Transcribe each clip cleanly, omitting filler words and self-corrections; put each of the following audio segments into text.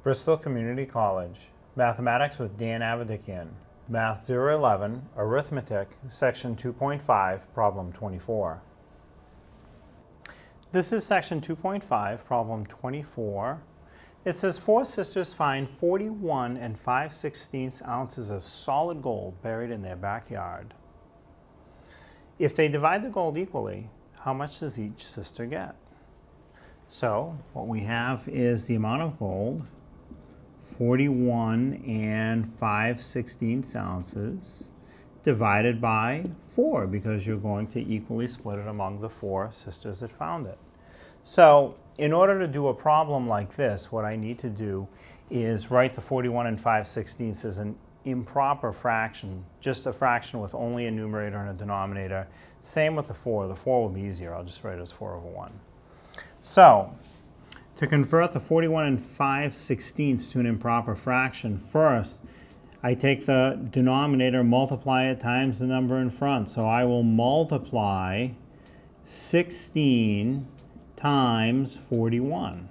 Bristol Community College, Mathematics with Dan Avedikian, Math 011, Arithmetic, Section 2.5, Problem 24. This is Section 2.5, Problem 24. It says 4 sisters find 41 5/16 ounces of solid gold buried in their backyard. If they divide the gold equally, how much does each sister get? So what we have is the amount of gold, 41 5/16 ounces, divided by 4, because you're going to equally split it among the 4 sisters that found it. So in order to do a problem like this, what I need to do is write the 41 5/16 as an improper fraction, just a fraction with only a numerator and a denominator. Same with the 4. The 4 will be easier. I'll just write it as 4/1. So to convert the 41 5/16 to an improper fraction, first I take the denominator, multiply it times the number in front. So I will multiply 16 times 41.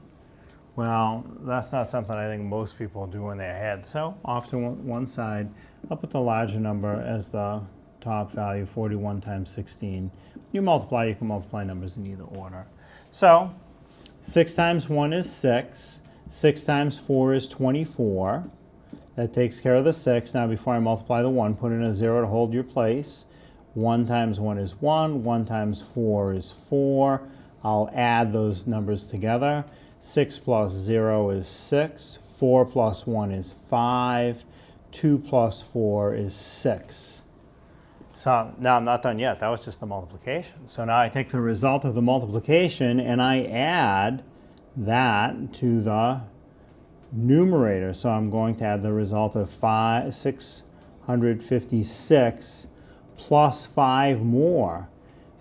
Well, that's not something I think most people do in their head. So off to one side, I'll put the larger number as the top value, 41 times 16. You multiply, you can multiply numbers in either order. So 6 times 1 is 6. 6 times 4 is 24. That takes care of the 6. Now before I multiply the 1, put in a 0 to hold your place. 1 times 1 is 1. 1 times 4 is 4. I'll add those numbers together. 6 plus 0 is 6. 4 plus 1 is 5. 2 plus 4 is 6. So now I'm not done yet. That was just the multiplication. So now I take the result of the multiplication and I add that to the numerator. So I'm going to add the result of 656 plus 5 more,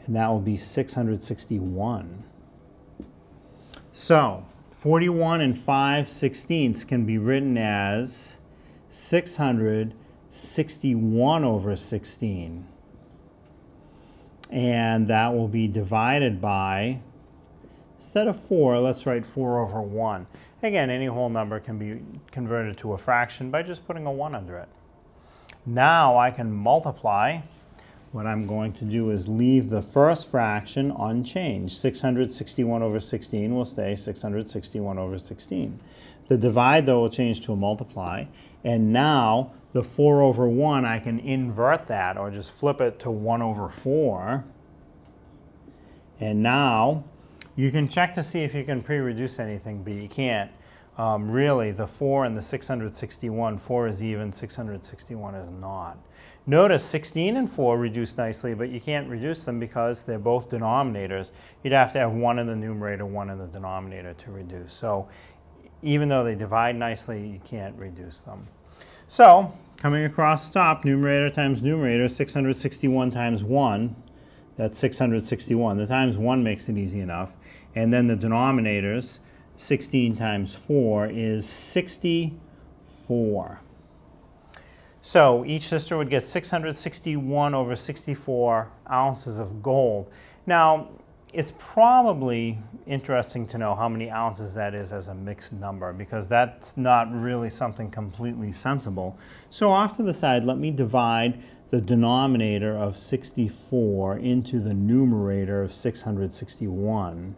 and that will be 661. So 41 5/16 can be written as 661 over 16. And that will be divided by, instead of 4, let's write 4/1. Again, any whole number can be converted to a fraction by just putting a 1 under it. Now I can multiply. What I'm going to do is leave the first fraction unchanged. 661 over 16 will stay 661 over 16. The divide, though, will change to a multiply. And now the 4/1, I can invert that or just flip it to 1/4. And now you can check to see if you can pre-reduce anything, but you can't. Really, the 4 and the 661, 4 is even, 661 is not. Notice 16 and 4 reduce nicely, but you can't reduce them because they're both denominators. You'd have to have 1 in the numerator, 1 in the denominator to reduce. So even though they divide nicely, you can't reduce them. So coming across the top, numerator times numerator, 661 times 1, that's 661. The times 1 makes it easy enough. And then the denominators, 16 times 4 is 64. So each sister would get 661 over 64 ounces of gold. Now, it's probably interesting to know how many ounces that is as a mixed number, because that's not really something completely sensible. So off to the side, let me divide the denominator of 64 into the numerator of 661.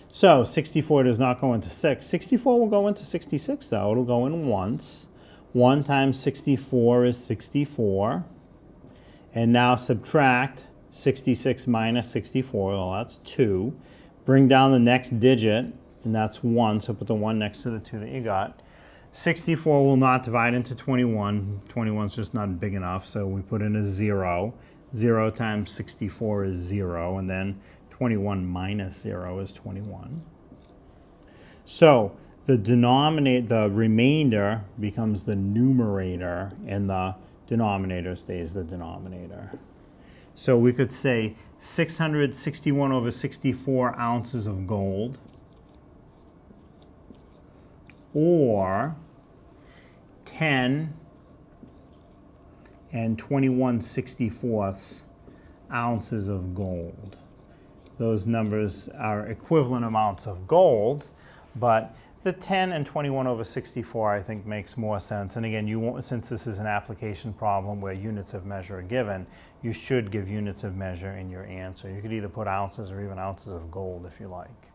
So 64 does not go into 6. 64 will go into 66, though. It'll go in once. 1 times 64 is 64. And now subtract 66 minus 64, well, that's 2. Bring down the next digit, and that's 1, so put the 1 next to the 2 that you got. 64 will not divide into 21. 21 is just not big enough, so we put in a 0. 0 times 64 is 0, and then 21 minus 0 is 21. So the remainder becomes the numerator, and the denominator stays the denominator. So we could say 661 over 64 ounces of gold, or 10 21/64 ounces of gold. Those numbers are equivalent amounts of gold, but The 10 and 21 over 64 I think makes more sense. And again, you won't, since this is an application problem where units of measure are given, you should give units of measure in your answer. You could either put ounces or even ounces of gold if you like.